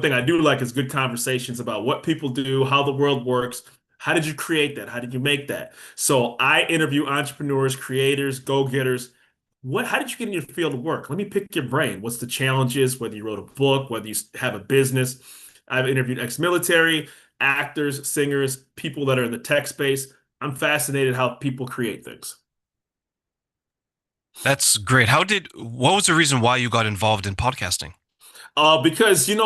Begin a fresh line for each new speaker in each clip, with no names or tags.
thing I do like is good conversations about what people do, how the world works. How did you create that? How did you make that? So I interview entrepreneurs, creators, go-getters. How did you get in your field of work? Let me pick your brain. What's the challenges, whether you wrote a book, whether you have a business. I've interviewed ex-military, actors, singers, people that are in the tech space. I'm fascinated how people create things.
That's great. What was the reason why you got involved in podcasting?
Because you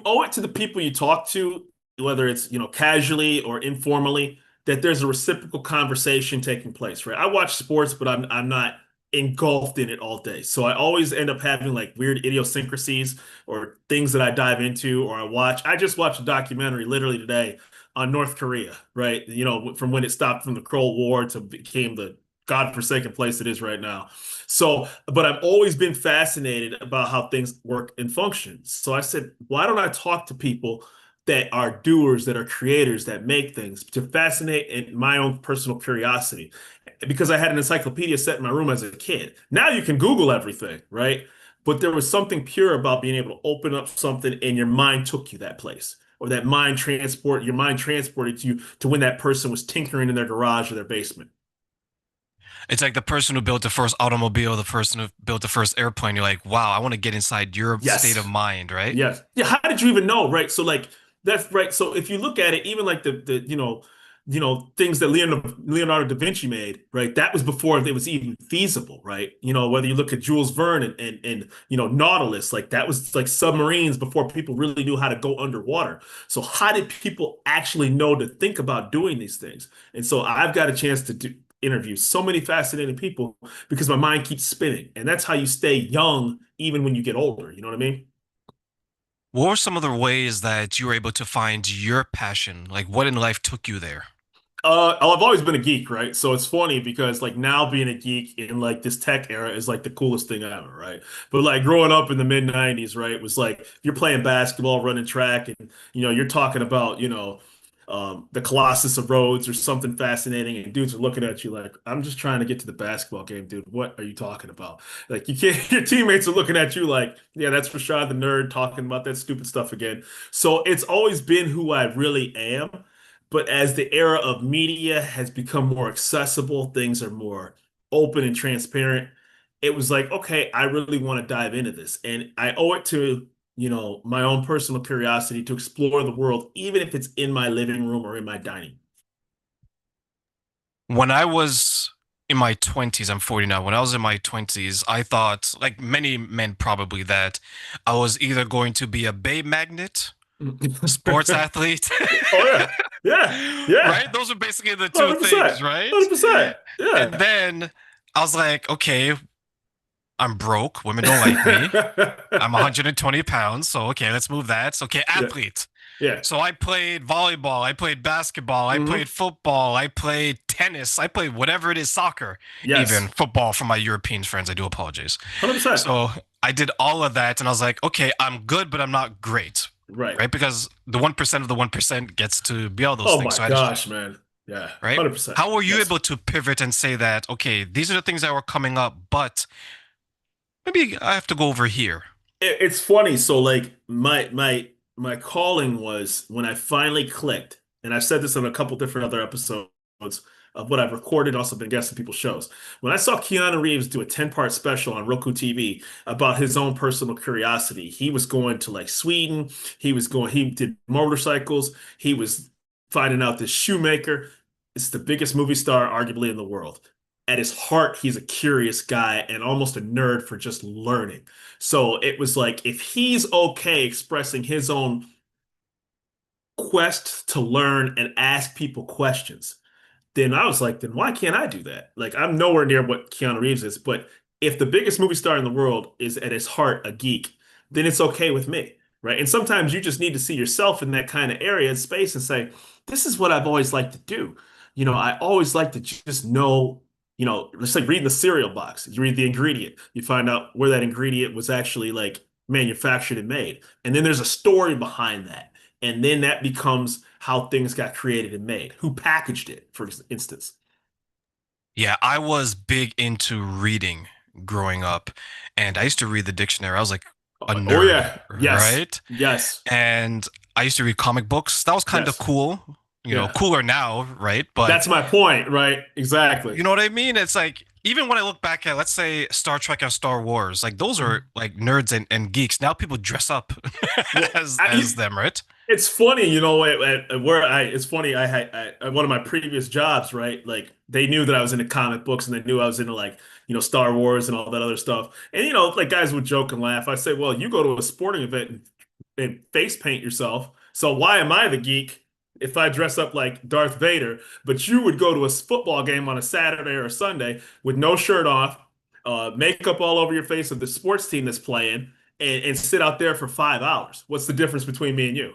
owe it to the people you talk to, whether it's casually or informally, that there's a reciprocal conversation taking place, right? I watch sports, but I'm not engulfed in it all day. So I always end up having like weird idiosyncrasies or things that I dive into or I watch. I just watched a documentary literally today on North Korea, right? From when it stopped from the Cold War to became the godforsaken place it is right now. So, but I've always been fascinated about how things work and function. So I said, why don't I talk to people that are doers, that are creators, that make things to fascinate in my own personal curiosity? Because I had an encyclopedia set in my room as a kid. Now you can Google everything, right? But there was something pure about being able to open up something and your mind took you that place. Or your mind transported you to when that person was tinkering in their garage or their basement.
It's like the person who built the first automobile, the person who built the first airplane. You're like, wow, I want to get inside your state of
Yes.
mind, right?
Yes. Yeah. How did you even know? Right. So like that's right. So if you look at it, even like the things that Leonardo da Vinci made, right? That was before it was even feasible, right? Whether you look at Jules Verne and Nautilus, like that was like submarines before people really knew how to go underwater. So how did people actually know to think about doing these things? And so I've got a chance to interview so many fascinating people because my mind keeps spinning. And that's how you stay young even when you get older. You know what I mean?
What were some of the ways that you were able to find your passion? Like, what in life took you there?
I've always been a geek, right? So it's funny because like now being a geek in like this tech era is like the coolest thing ever, right? But like growing up in the mid 90s, right, it was like you're playing basketball, running track, and you're talking about, the Colossus of Rhodes or something fascinating, and dudes are looking at you like, I'm just trying to get to the basketball game, dude. What are you talking about? Like you can't, your teammates are looking at you like, yeah, that's Rashad the nerd talking about that stupid stuff again. So it's always been who I really am. But as the era of media has become more accessible, things are more open and transparent. It was like, okay, I really want to dive into this. And I owe it to, my own personal curiosity to explore the world, even if it's in my living room or in my dining.
When I was in my 20s, I'm 40 now. When I was in my 20s, I thought, like many men probably, that I was either going to be a Bay magnet, sports athlete,
Oh yeah. Yeah. Yeah.
right? Those are basically the two
100%.
things, right?
100%.
And
Yeah.
then I was like, okay, I'm broke. Women don't like me. I'm 120 pounds. So, okay, let's move that. So, okay,
Yeah.
athlete.
Yeah.
So I played volleyball, I played basketball, I
Hmm.
played football, I played tennis, I played whatever it is, soccer, even
Yes.
football for my European friends. I do apologize.
100%.
So I did all of that and I was like, okay, I'm good, but I'm not great.
Right.
Right? Because the 1% of the 1% gets to be all those
Oh
things.
my
So I just,
gosh, man. Yeah.
right?
100%.
How were you
Yes.
able to pivot and say that, okay, these are the things that were coming up, but maybe I have to go over here?
It's funny. So like my calling was when I finally clicked, and I've said this on a couple different other episodes of what I've recorded, also been guesting people's shows. When I saw Keanu Reeves do a 10-part special on Roku TV about his own personal curiosity, he was going to like Sweden, he did motorcycles, he was finding out this shoemaker. It's the biggest movie star arguably in the world. At his heart, he's a curious guy and almost a nerd for just learning. So it was like if he's okay expressing his own quest to learn and ask people questions, then I was like, then why can't I do that? Like I'm nowhere near what Keanu Reeves is, but if the biggest movie star in the world is at his heart a geek, then it's okay with me, right? And sometimes you just need to see yourself in that kind of area and space and say, this is what I've always liked to do. I always like to just know, it's like reading the cereal box. You read the ingredient, you find out where that ingredient was actually like manufactured and made. And then there's a story behind that. And then that becomes how things got created and made, who packaged it, for instance.
Yeah, I was big into reading growing up, and I used to read the dictionary. I was like a
Oh
nerd,
yeah. Yes.
right?
Yes.
And I used to read comic books. That was kind of
Yes.
cool,
Yeah.
cooler now, right? But
That's my point, right? Exactly.
you know what I mean? It's like even when I look back at, let's say, Star Trek and Star Wars, like those are
Mhm.
like nerds and geeks. Now people dress up
Well,
as them, right?
it's funny, where it's funny. I had one of my previous jobs, right? Like they knew that I was into comic books, and they knew I was into like Star Wars and all that other stuff. And like guys would joke and laugh. I say, well, you go to a sporting event and face paint yourself. So why am I the geek if I dress up like Darth Vader? But you would go to a football game on a Saturday or a Sunday with no shirt off, makeup all over your face of the sports team that's playing, and sit out there for 5 hours. What's the difference between me and you?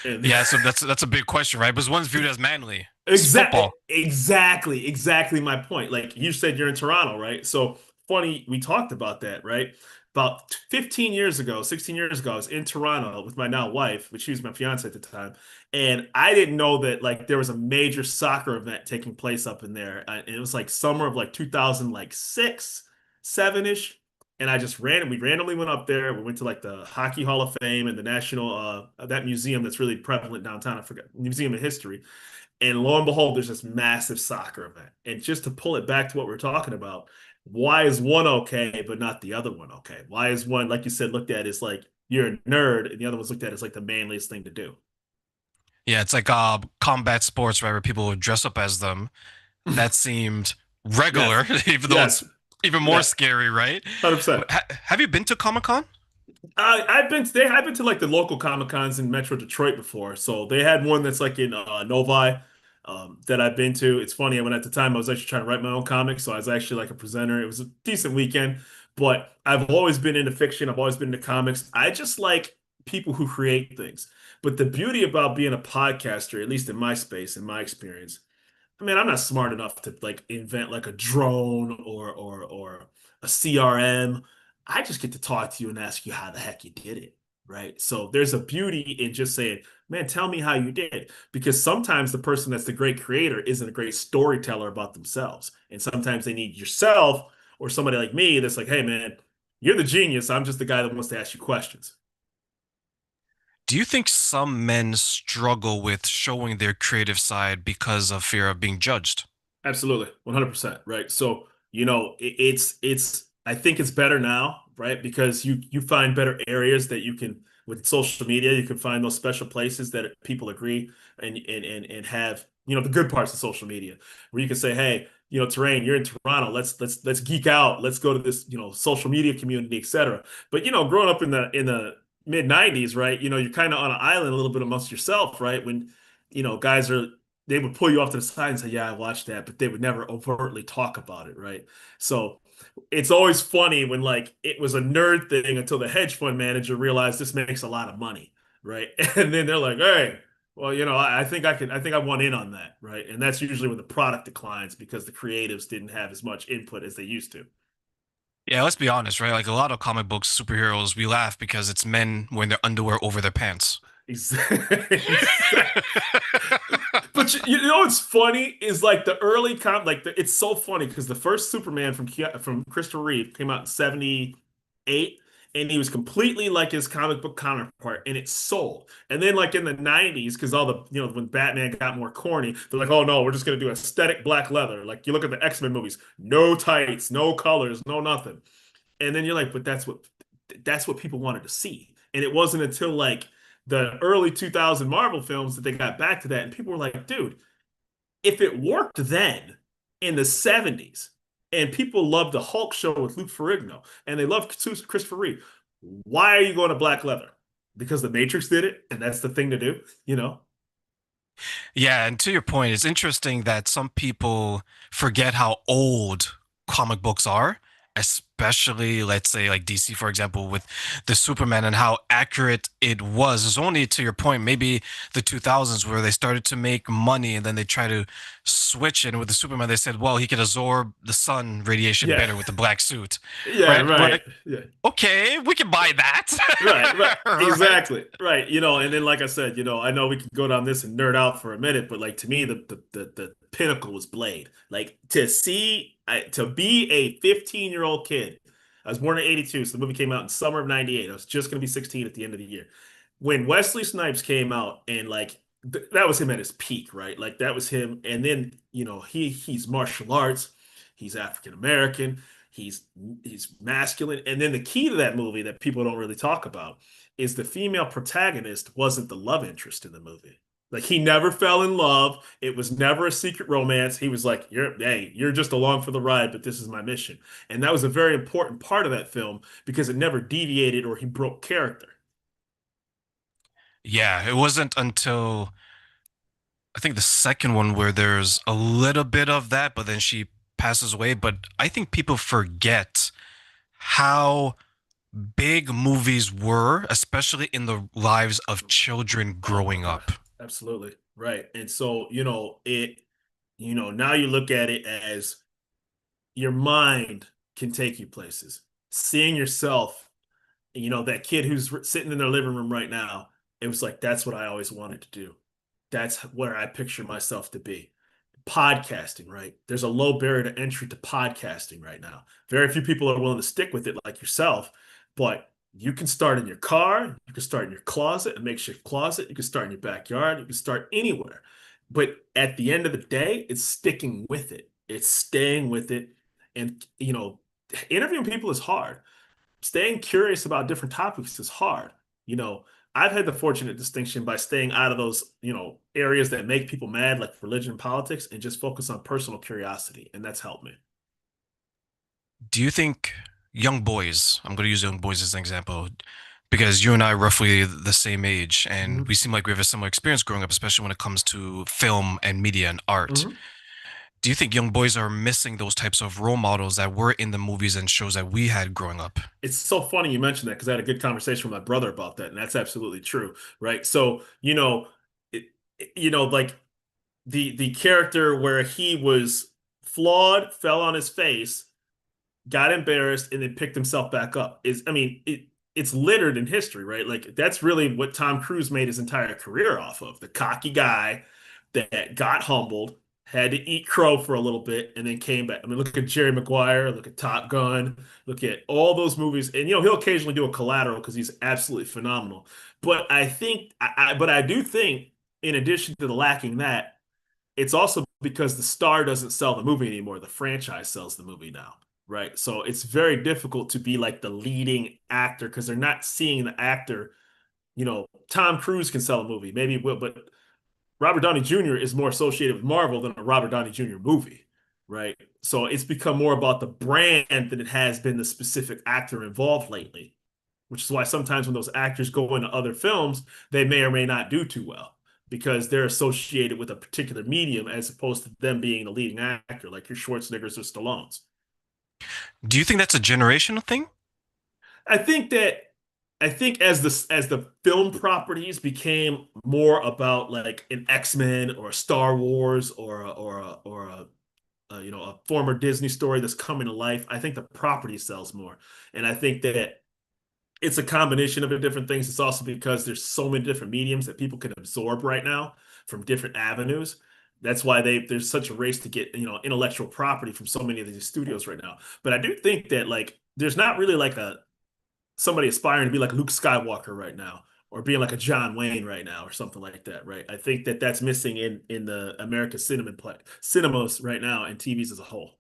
And
Yeah, so that's a big question, right? Because one's viewed as manly. It's
exactly,
football.
exactly my point. Like you said, you're in Toronto, right? So funny, we talked about that, right? About 15 years ago, 16 years ago, I was in Toronto with my now wife, which she was my fiance at the time, and I didn't know that like there was a major soccer event taking place up in there. And it was like summer of like 2006, 7-ish. And I just we randomly went up there. We went to like the Hockey Hall of Fame and the National that museum that's really prevalent downtown. I forgot, Museum of History. And lo and behold, there's this massive soccer event. And just to pull it back to what we're talking about, why is one okay, but not the other one okay? Why is one, like you said, looked at as like you're a nerd, and the other one's looked at as like the manliest thing to do?
Yeah, it's like combat sports, right, where people would dress up as them. That seemed
Yes,
regular, even though it's
yes,
even more
yes,
scary, right?
100%.
Have you been to Comic Con?
I've been to like the local Comic Cons in Metro Detroit before. So they had one that's like in Novi that I've been to. It's funny, when at the time I was actually trying to write my own comics, so I was actually like a presenter. It was a decent weekend, but I've always been into fiction. I've always been into comics. I just like people who create things. But the beauty about being a podcaster, at least in my space, in my experience, I mean, I'm not smart enough to like invent like a drone or a CRM. I just get to talk to you and ask you how the heck you did it, right? So there's a beauty in just saying, "Man, tell me how you did it." Because sometimes the person that's the great creator isn't a great storyteller about themselves. And sometimes they need yourself or somebody like me that's like, "Hey, man, you're the genius. I'm just the guy that wants to ask you questions."
Do you think some men struggle with showing their creative side because of fear of being judged?
Absolutely, 100%, right? So, it's I think it's better now, right? Because you find better areas that you can with social media, you can find those special places that people agree and have, the good parts of social media where you can say, "Hey, Terrain, you're in Toronto. Let's geek out. Let's go to this, social media community, etc." But, growing up in the mid 90s, right? You're kind of on an island a little bit amongst yourself, right? When, guys are they would pull you off to the side and say, "Yeah, I watched that," but they would never overtly talk about it, right? So it's always funny when like it was a nerd thing until the hedge fund manager realized this makes a lot of money, right? And then they're like, "Hey, well, I think I want in on that," right? And that's usually when the product declines because the creatives didn't have as much input as they used to.
Yeah, let's be honest, right? Like a lot of comic books, superheroes, we laugh because it's men wearing their underwear over their pants.
Exactly. But you know what's funny is like the early it's so funny because the first Superman from Christopher Reeve came out in 78, and he was completely like his comic book counterpart, and it sold. And then like in the 90s, because all the when Batman got more corny, they're like, "Oh no, we're just gonna do aesthetic black leather." Like you look at the X-Men movies, no tights, no colors, no nothing. And then you're like, but that's what people wanted to see. And it wasn't until like the early 2000 Marvel films that they got back to that. And people were like, dude, if it worked then in the 70s, and people loved the Hulk show with Luke Ferrigno, and they loved Christopher Reeve, why are you going to black leather? Because the Matrix did it, and that's the thing to do, you know?
Yeah, and to your point, it's interesting that some people forget how old comic books are, especially let's say like DC, for example, with the Superman and how accurate it was. It's only to your point, maybe the 2000s where they started to make money and then they try to switch it. And with the Superman, they said, well, he could absorb the sun radiation
Yeah.
better with the black suit,
Yeah,
right? We're
right.
like,
Yeah.
okay, we can buy
Right, right,
that. Right?
exactly, right. And then like I said, I know we can go down this and nerd out for a minute, but like to me, the pinnacle was Blade. Like to be a 15-year-old kid I was born in 82, so the movie came out in summer of 98. I was just going to be 16 at the end of the year. When Wesley Snipes came out and like that was him at his peak, right? Like that was him. And then, he's martial arts, he's African American, he's he's masculine. And then the key to that movie that people don't really talk about is the female protagonist wasn't the love interest in the movie. Like he never fell in love. It was never a secret romance. He was like, you're just along for the ride, but this is my mission." And that was a very important part of that film because it never deviated or he broke character.
Yeah, it wasn't until I think the second one where there's a little bit of that, but then she passes away. But I think people forget how big movies were, especially in the lives of children
Oh my
growing
gosh,
up.
absolutely. Right. And so, now you look at it as your mind can take you places. Seeing yourself, that kid who's sitting in their living room right now, it was like, that's what I always wanted to do. That's where I picture myself to be. Podcasting, right? There's a low barrier to entry to podcasting right now. Very few people are willing to stick with it like yourself, but you can start in your car, you can start in your closet, a makeshift closet, you can start in your backyard, you can start anywhere. But at the end of the day, it's sticking with it. It's staying with it. And, interviewing people is hard. Staying curious about different topics is hard. You know, I've had the fortunate distinction by staying out of those, areas that make people mad, like religion and politics, and just focus on personal curiosity. And that's helped me.
Do you think young boys, I'm going to use young boys as an example, because you and I are roughly the same age, and
Mhm.
we seem like we have a similar experience growing up, especially when it comes to film and media and art.
Mhm.
Do you think young boys are missing those types of role models that were in the movies and shows that we had growing up?
It's so funny you mentioned that because I had a good conversation with my brother about that, and that's absolutely true, right? So, it, like the character where he was flawed, fell on his face, got embarrassed, and then picked himself back up is, I mean, it's littered in history, right? Like that's really what Tom Cruise made his entire career off of. The cocky guy that got humbled, had to eat crow for a little bit, and then came back. I mean, look at Jerry Maguire, look at Top Gun, look at all those movies, and he'll occasionally do a Collateral because he's absolutely phenomenal. But I do think, in addition to the lacking that, it's also because the star doesn't sell the movie anymore. The franchise sells the movie now, right? So it's very difficult to be like the leading actor because they're not seeing the actor. Tom Cruise can sell a movie, maybe it will, but Robert Downey Jr. is more associated with Marvel than a Robert Downey Jr. movie, right? So it's become more about the brand than it has been the specific actor involved lately, which is why sometimes when those actors go into other films, they may or may not do too well because they're associated with a particular medium as opposed to them being the leading actor, like your Schwarzeneggers or Stallones.
Do you think that's a generational thing?
I think that I think as the film properties became more about like an X-Men or a Star Wars or a former Disney story that's coming to life, I think the property sells more. And I think that it's a combination of the different things. It's also because there's so many different mediums that people can absorb right now from different avenues. That's why there's such a race to get, intellectual property from so many of these studios right now. But I do think that like there's not really like a somebody aspiring to be like Luke Skywalker right now or being like a John Wayne right now or something like that, right? I think that that's missing in the America cinemas right now and TVs as a whole.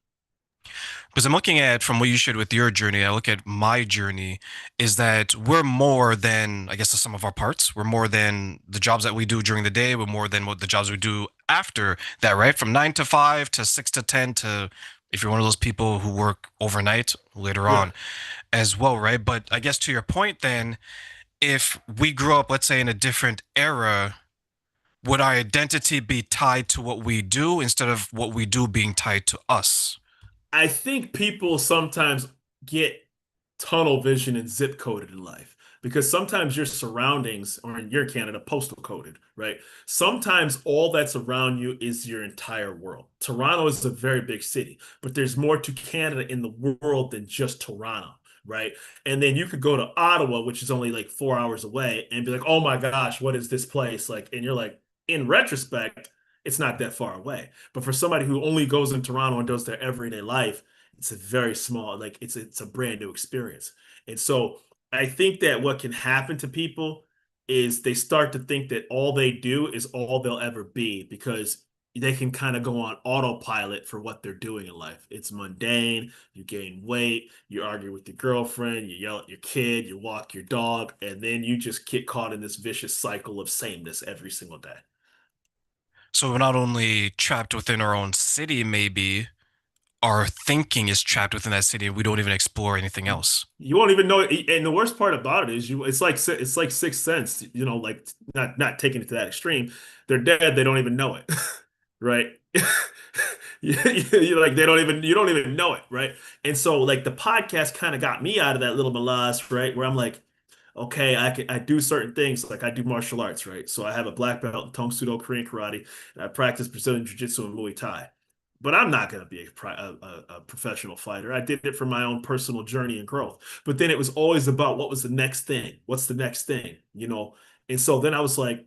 Because I'm looking at from what you shared with your journey, I look at my journey is that we're more than, I guess, the sum of our parts. We're more than the jobs that we do during the day. We're more than what the jobs we do after that, right? From 9 to 5 to 6 to 10 to if you're one of those people who work overnight later
Yeah.
on as well, right? But I guess to your point, then, if we grew up, let's say, in a different era, would our identity be tied to what we do instead of what we do being tied to us?
I think people sometimes get tunnel vision and zip coded in life because sometimes your surroundings, or in your Canada, postal coded, right? Sometimes all that's around you is your entire world. Toronto is a very big city, but there's more to Canada in the world than just Toronto, right? And then you could go to Ottawa, which is only like 4 hours away, and be like, oh my gosh, what is this place? Like, and you're like, in retrospect, it's not that far away. But for somebody who only goes in Toronto and does their everyday life, It's a very small, like it's a brand new experience. And so I think that what can happen to people is they start to think that all they do is all they'll ever be because they can kind of go on autopilot for what they're doing in life. It's mundane. You gain weight, you argue with your girlfriend, you yell at your kid, you walk your dog, and then you just get caught in this vicious cycle of sameness every single day.
So we're not only trapped within our own city, maybe our thinking is trapped within that city and we don't even explore anything else.
You won't even know it. And the worst part about it is it's like Sixth Sense, like not taking it to that extreme. They're dead, they don't even know it. Right? You like you don't even know it, right? And so like the podcast kind of got me out of that little molasses, right? Where I'm like, okay, I do certain things, like I do martial arts, right? So I have a black belt in Tong Sudo Korean karate, and I practice Brazilian Jiu-Jitsu and Muay Thai. But I'm not going to be a professional fighter. I did it for my own personal journey and growth. But then it was always about what was the next thing? What's the next thing? And so then I was like,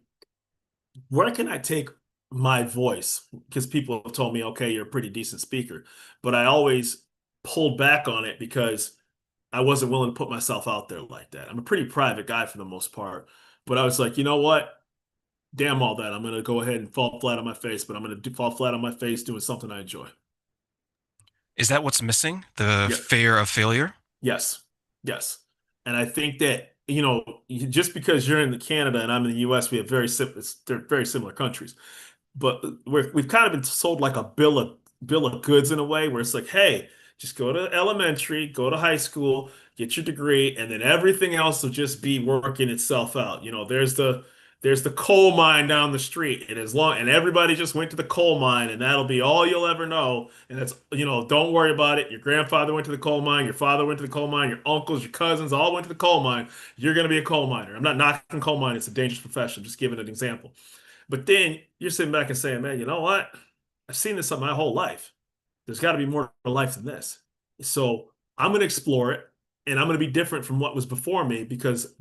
where can I take my voice? Because people have told me, okay, you're a pretty decent speaker. But I always pulled back on it because I wasn't willing to put myself out there like that. I'm a pretty private guy for the most part. But I was like, you know what? Damn all that. I'm going to go ahead and fall flat on my face, but I'm going to fall flat on my face doing something I enjoy.
Is that what's missing? The
Yeah.
fear of failure?
Yes. Yes. And I think that, just because you're in the Canada and I'm in the US, we have they're very similar countries. But we've kind of been sold like a bill of goods in a way where it's like, hey, just go to elementary, go to high school, get your degree, and then everything else will just be working itself out. There's the coal mine down the street, and everybody just went to the coal mine, and that'll be all you'll ever know. And don't worry about it. Your grandfather went to the coal mine, your father went to the coal mine, your uncles, your cousins all went to the coal mine. You're gonna be a coal miner. I'm not knocking coal mine, it's a dangerous profession, just giving an example. But then you're sitting back and saying, man, you know what? I've seen this my whole life. There's got to be more to life than this. So I'm going to explore it and I'm going to be different from what was before me because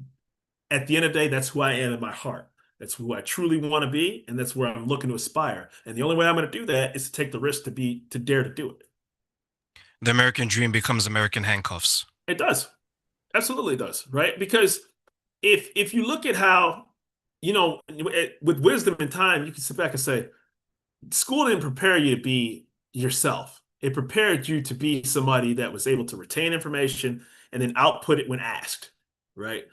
at the end of the day, that's who I am in my heart. That's who I truly want to be. And that's where I'm looking to aspire. And the only way I'm going to do that is to take the risk to dare to do it.
The American dream becomes American handcuffs.
It does. Absolutely does. Right. Because if you look at how, with wisdom and time, you can sit back and say, school didn't prepare you to be yourself. It prepared you to be somebody that was able to retain information and then output it when asked, right?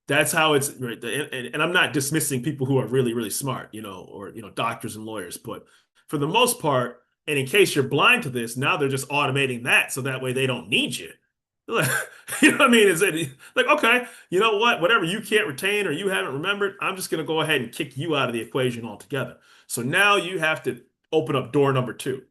That's how it's right. And I'm not dismissing people who are really, really smart, or doctors and lawyers, but for the most part, and in case you're blind to this, now they're just automating that so that way they don't need you. Like, you know what I mean? Is it like, okay, you know what? Whatever you can't retain or you haven't remembered, I'm just going to go ahead and kick you out of the equation altogether. So now you have to open up door number two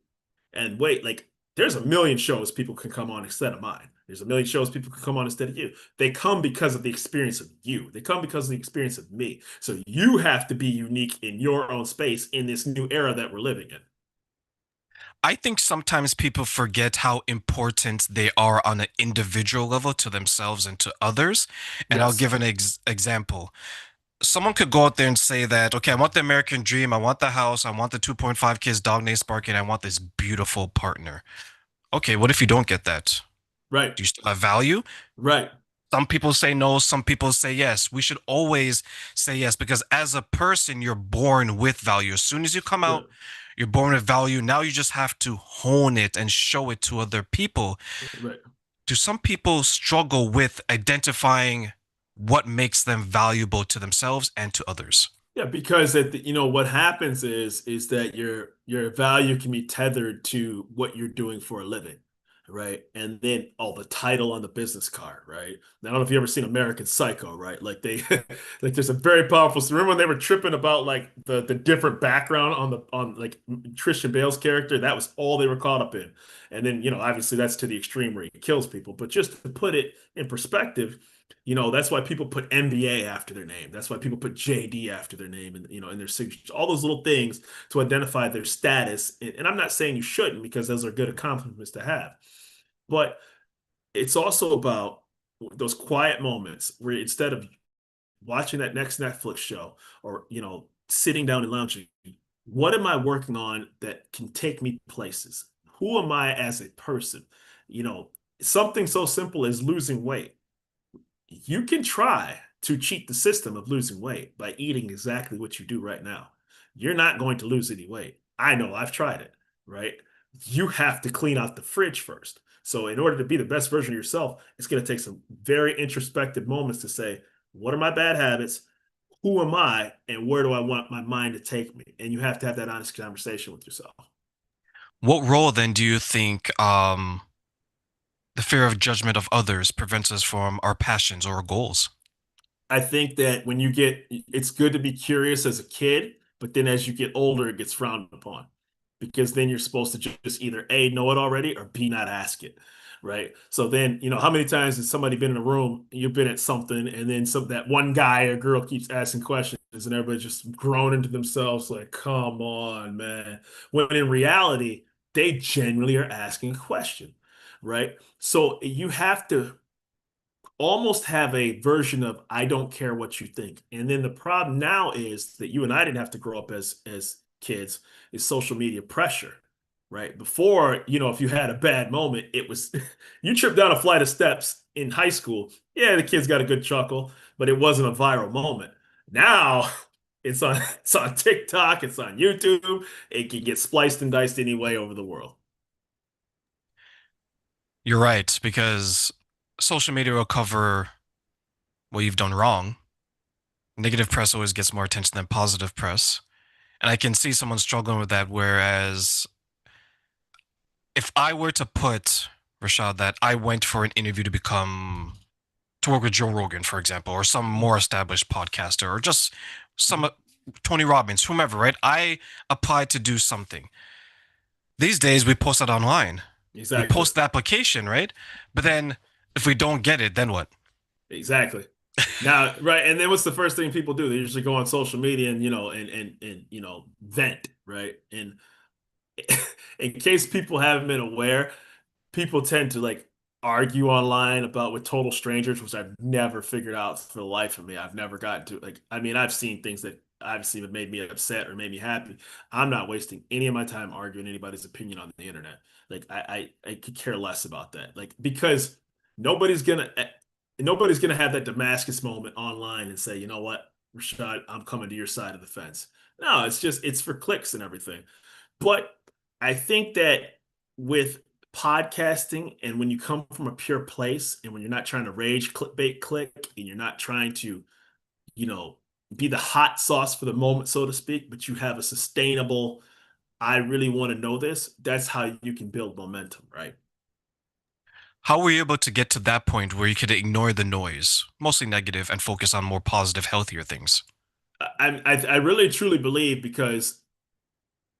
and wait. Like, there's a million shows people can come on instead of mine. There's a million shows people can come on instead of you. They come because of the experience of you. They come because of the experience of me. So you have to be unique in your own space in this new era that we're living in.
I think sometimes people forget how important they are on an individual level to themselves and to others. And I'll
Yes.
give an example. Someone could go out there and say that, okay, I want the American dream, I want the house, I want the 2.5 kids, dog named Sparky, and I want this beautiful partner. Okay, what if you don't get that?
Right.
Do you still have value?
Right.
Some people say no, some people say yes. We should always say yes because as a person, you're born with value. As soon as you come
Yeah.
out, you're born with value. Now you just have to hone it and show it to other people.
Right.
Do some people struggle with identifying what makes them valuable to themselves and to others?
Yeah, because what happens is that your value can be tethered to what you're doing for a living, right? And then the title on the business card, right? I don't know if you ever seen American Psycho, right? Like they like there's a very powerful. So remember when they were tripping about like the different background on like Christian Bale's character? That was all they were caught up in. And then obviously that's to the extreme where he kills people. But just to put it in perspective, that's why people put MBA after their name. That's why people put JD after their name and in their signatures. All those little things to identify their status. And I'm not saying you shouldn't because those are good accomplishments to have. But it's also about those quiet moments where instead of watching that next Netflix show or sitting down and lounging, what am I working on that can take me places? Who am I as a person? You know, something so simple as losing weight. You can try to cheat the system of losing weight by eating exactly what you do right now. You're not going to lose any weight. I know, I've tried it, right? You have to clean out the fridge first. So, in order to be the best version of yourself, it's going to take some very introspective moments to say, what are my bad habits? Who am I? And where do I want my mind to take me? And you have to have that honest conversation with yourself.
What role then do you think the fear of judgment of others prevents us from our passions or our goals?
I think that when you get, it's good to be curious as a kid, but then as you get older, it gets frowned upon because then you're supposed to just either A, know it already or B, not ask it. Right. So then, how many times has somebody been in a room, you've been at something, and then that one guy or girl keeps asking questions and everybody just groaning to themselves, like, come on, man. When in reality, they genuinely are asking a question. Right. So you have to almost have a version of I don't care what you think. And then the problem now is that you and I didn't have to grow up as kids is social media pressure, right? Before, if you had a bad moment, it was you tripped down a flight of steps in high school. Yeah, the kids got a good chuckle, but it wasn't a viral moment. Now it's on TikTok, it's on YouTube. It can get spliced and diced any way over the world.
You're right, because social media will cover what you've done wrong. Negative press always gets more attention than positive press. And I can see someone struggling with that. Whereas if I were to put, Rashad, that I went for an interview to work with Joe Rogan, for example, or some more established podcaster, or just some Tony Robbins, whomever, right? I applied to do something. These days, we post that online. We
Exactly.
post the application, right? But then if we don't get it, then what?
Exactly. Now, right, and then what's the first thing people do? They usually go on social media and vent, right? And in case people haven't been aware, people tend to like argue online about with total strangers, which I've never figured out for the life of me. I've never gotten to like, I mean, I've seen things that I've seen that made me upset or made me happy. I'm not wasting any of my time arguing anybody's opinion on the internet. Like I could care less about that. Like because nobody's gonna nobody's gonna have that Damascus moment online and say, you know what, Rashad, I'm coming to your side of the fence. No, it's for clicks and everything. But I think that with podcasting and when you come from a pure place and when you're not trying to rage clickbait click and you're not trying to, you know, be the hot sauce for the moment, so to speak, but you have a sustainable, I really want to know this, that's how you can build momentum, right?
How were you able to get to that point where you could ignore the noise, mostly negative, and focus on more positive, healthier things?
I really truly believe because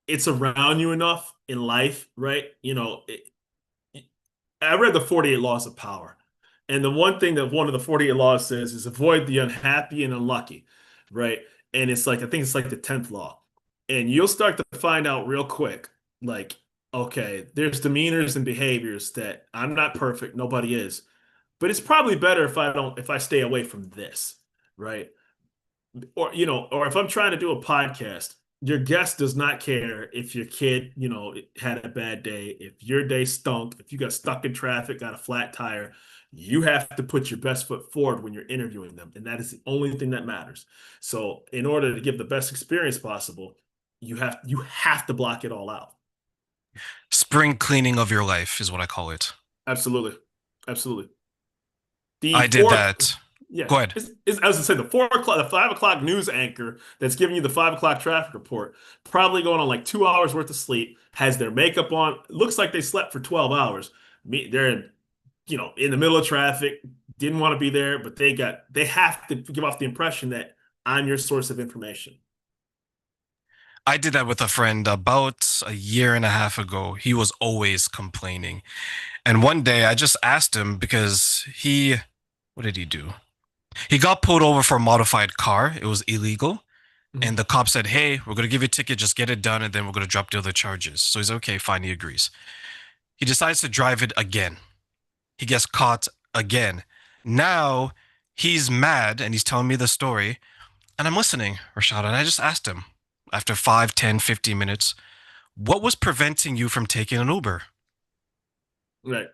it's around you enough in life, right? I read the 48 Laws of Power. And the one thing that one of the 48 laws says is avoid the unhappy and unlucky, right? And it's like, I think it's like the 10th law. And you'll start to find out real quick, like, okay, there's demeanors and behaviors that I'm not perfect, nobody is. But it's probably better if I stay away from this, right? Or if I'm trying to do a podcast, your guest does not care if your kid, had a bad day, if your day stunk, if you got stuck in traffic, got a flat tire, you have to put your best foot forward when you're interviewing them. And that is the only thing that matters. So in order to give the best experience possible, you have to block it all out.
Spring cleaning of your life is what I call it.
Absolutely. Absolutely. The
I did
four,
that.
yeah,
Go ahead.
I was gonna say the 4 o'clock, the 5 o'clock news anchor that's giving you the 5 o'clock traffic report, probably going on like 2 hours worth of sleep, has their makeup on, looks like they slept for 12 hours. They're in the middle of traffic, didn't want to be there, but they have to give off the impression that I'm your source of information.
I did that with a friend about a year and a half ago. He was always complaining. And one day I just asked him because what did he do? He got pulled over for a modified car. It was illegal. And
Mhm.
the cop said, "Hey, we're going to give you a ticket. Just get it done. And then we're going to drop the other charges." So he's okay, fine. He agrees. He decides to drive it again. He gets caught again. Now he's mad and he's telling me the story. And I'm listening, Rashad. And I just asked him after 5, 10, 15 minutes, what was preventing you from taking an Uber?
Right.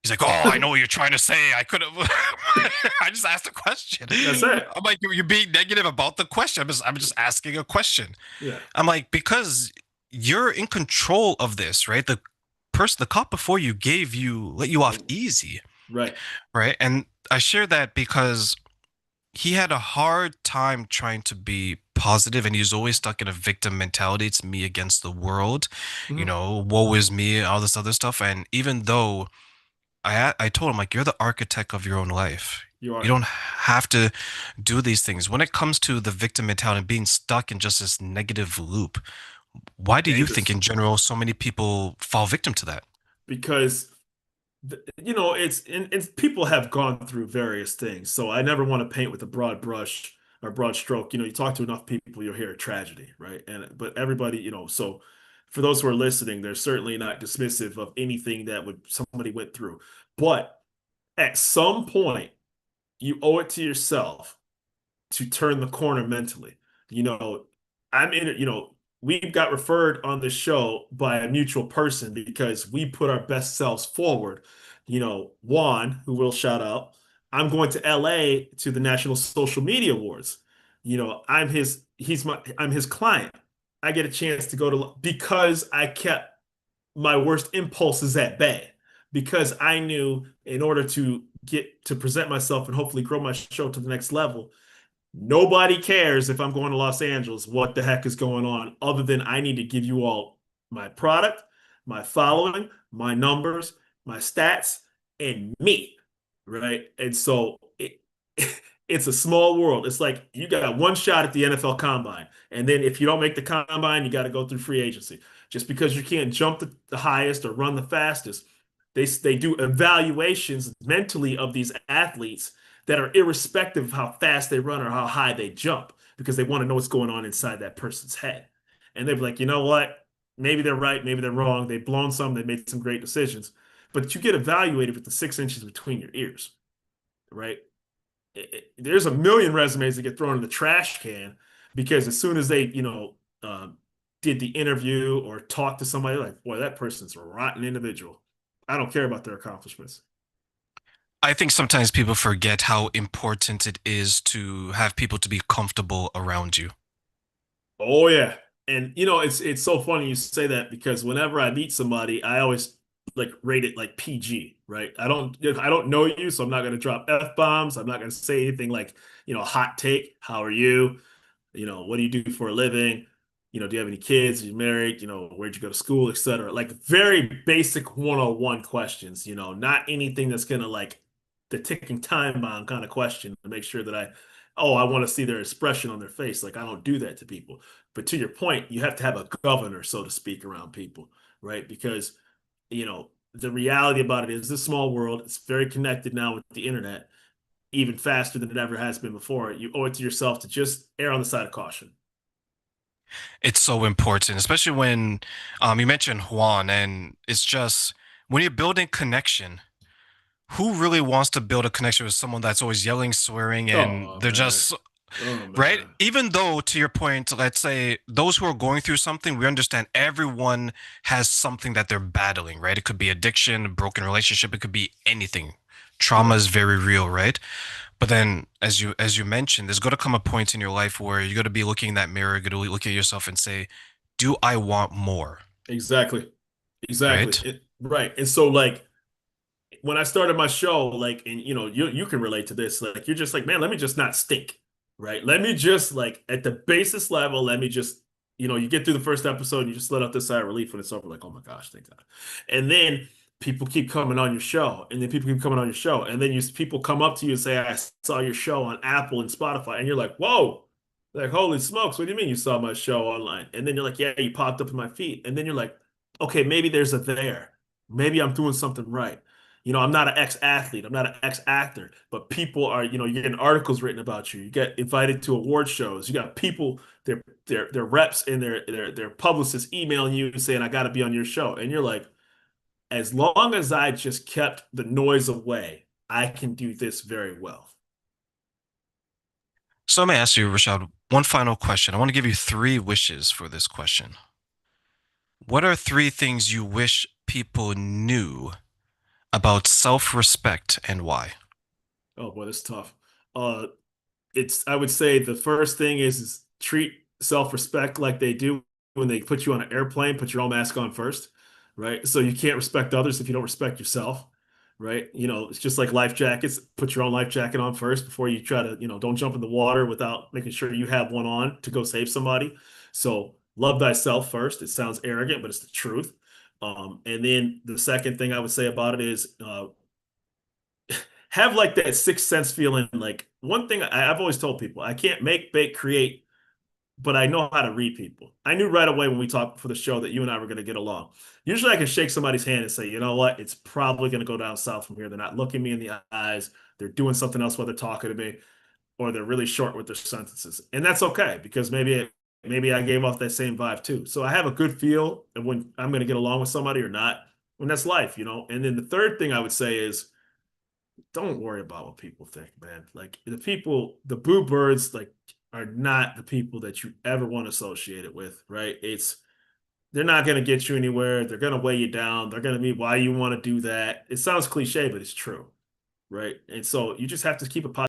He's like, "Oh, I know what you're trying to say. I could have." I just asked a question.
That's it.
I'm like, "You're being negative about the question. I'm just asking a question."
Yeah.
I'm like, because you're in control of this, right? The cop before you let you off easy,
Right.
right? And I share that because he had a hard time trying to be positive, and he's always stuck in a victim mentality. It's me against the world,
Mhm.
woe is me, all this other stuff. And even though I told him, like, you're the architect of your own life.
You
You
are
don't have to do these things. When it comes to the victim mentality and being stuck in just this negative loop, why do you think
dangerous
in general so many people fall victim to that?
because it's people have gone through various things. So I never want to paint with a broad brush or broad stroke. You talk to enough people, you'll hear a tragedy, right? And but everybody, so for those who are listening, they're certainly not dismissive of anything that would somebody went through. But at some point, you owe it to yourself to turn the corner mentally. You know, I'm in it, we got referred on the show by a mutual person because we put our best selves forward. Juan, who will shout out, I'm going to LA to the National Social Media Awards. I'm his client. I get a chance to go to because I kept my worst impulses at bay because I knew in order to get to present myself and hopefully grow my show to the next level, nobody cares if I'm going to Los Angeles, what the heck is going on, other than I need to give you all my product, my following, my numbers, my stats, and me. Right. And so it's a small world. It's like you got one shot at the NFL combine. And then if you don't make the combine, you got to go through free agency. Just because you can't jump the highest or run the fastest, they do evaluations mentally of these athletes that are irrespective of how fast they run or how high they jump because they want to know what's going on inside that person's head. And they're like, you know what? Maybe they're right, maybe they're wrong. They've blown some, they made some great decisions. But you get evaluated with the 6 inches between your ears, right? There's a million resumes that get thrown in the trash can because as soon as they, did the interview or talked to somebody, like, boy, that person's a rotten individual. I don't care about their accomplishments.
I think sometimes people forget how important it is to have people to be comfortable around you.
Oh yeah. And it's so funny you say that because whenever I meet somebody, I always like rate it like PG, right? I don't know you, so I'm not gonna drop F-bombs. I'm not gonna say anything like, hot take. How are you? What do you do for a living? Do you have any kids? Are you married? Where'd you go to school, etc. Like very basic 101 questions, not anything that's gonna like the ticking time bomb kind of question to make sure that I want to see their expression on their face. Like I don't do that to people. But to your point, you have to have a governor, so to speak, around people, right? Because, the reality about it is this small world, it's very connected now with the internet even faster than it ever has been before. You owe it to yourself to just err on the side of caution.
It's so important, especially when you mentioned Juan, and it's just when you're building connection, who really wants to build a connection with someone that's always yelling, swearing, and
Oh
they're
man.
just
Oh
right?
man.
Even though, to your point, let's say those who are going through something, we understand everyone has something that they're battling, right? It could be addiction, a broken relationship, it could be anything. Trauma
Right.
is very real, right? But then, as you mentioned, there's going to come a point in your life where you're going to be looking in that mirror, you're going to look at yourself and say, "Do I want more?"
Exactly. Exactly.
Right?
Right. And so like when I started my show, like, and you can relate to this, like you're just like, man, let me just not stink, right? Let me just like at the basis level, let me just, you get through the first episode, and you just let out this sigh of relief when it's over, like, oh my gosh, thank God. And then people keep coming on your show, and then people keep coming on your show, and then people come up to you and say, I saw your show on Apple and Spotify, and you're like, whoa, like holy smokes, what do you mean you saw my show online? And then you're like, yeah, you popped up in my feed, and then you're like, okay, maybe there's a there. Maybe I'm doing something right. I'm not an ex-athlete, I'm not an ex-actor, but people are, you're getting articles written about you. You get invited to award shows. You got people, their reps and their publicists emailing you and saying, I got to be on your show. And you're like, as long as I just kept the noise away, I can do this very well.
So let me ask you, Rashad, one final question. I want to give you three wishes for this question. What are three things you wish people knew About self-respect and why.
Oh boy, that's tough. Uh, it's I would say the first thing is treat self-respect like they do when they put you on an airplane, put your own mask on first, right? So you can't respect others if you don't respect yourself, right? It's just like life jackets. Put your own life jacket on first before you try to, don't jump in the water without making sure you have one on to go save somebody. So love thyself first. It sounds arrogant, but it's the truth. And then the second thing I would say about it is have like that sixth sense feeling. Like one thing I've always told people, I can't make, bake, create, but I know how to read people. I knew right away when we talked for the show that you and I were going to get along. Usually I can shake somebody's hand and say, you know what, it's probably going to go down south from here. They're not looking me in the eyes. They're doing something else while they're talking to me, or they're really short with their sentences. And that's okay because maybe I gave off that same vibe too. So I have a good feel of when I'm going to get along with somebody or not. When that's life. And then the third thing I would say is don't worry about what people think, man. Like the boo birds, like are not the people that you ever want to associate it with, right? They're not going to get you anywhere. They're going to weigh you down. They're going to be why you want to do that. It sounds cliche, but it's true, right? And so you just have to keep a